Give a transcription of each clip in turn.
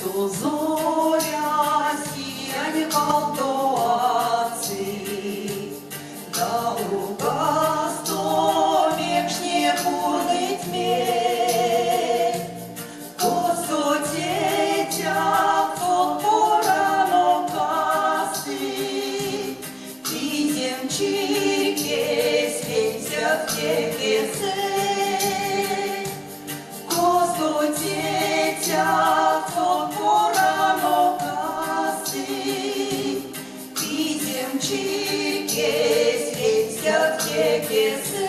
co zoria sijanie kaldoacy, da ugasto wiekśnie burny tmie, koso dzieciak co porano kasy, i ziemczykie święcia w ciebie se. Dzieciak, co porano kasy, i ziemczykie święcia w ciebie se.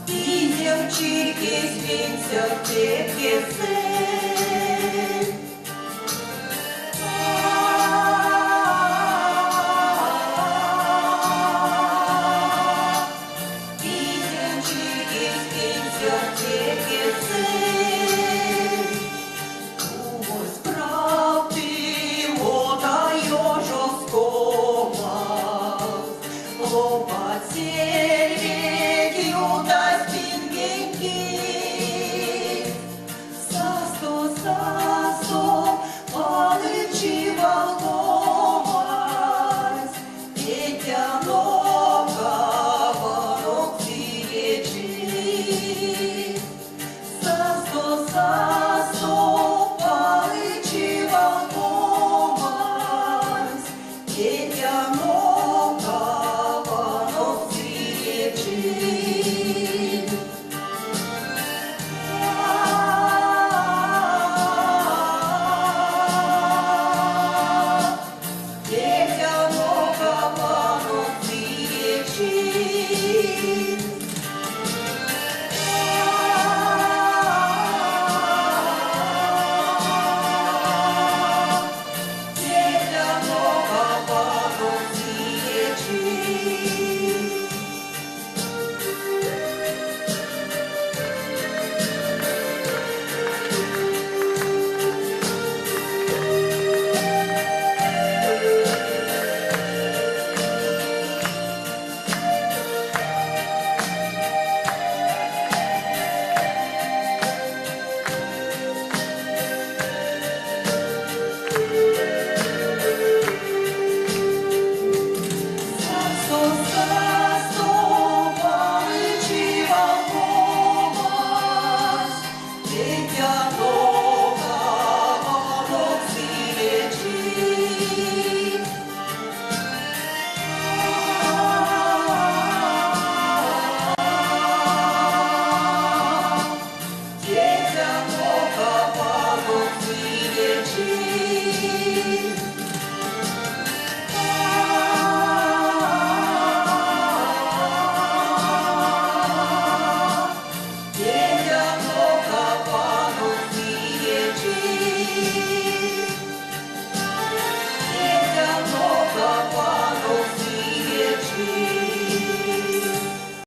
I ziemczykie święcia w ciebie se. Детям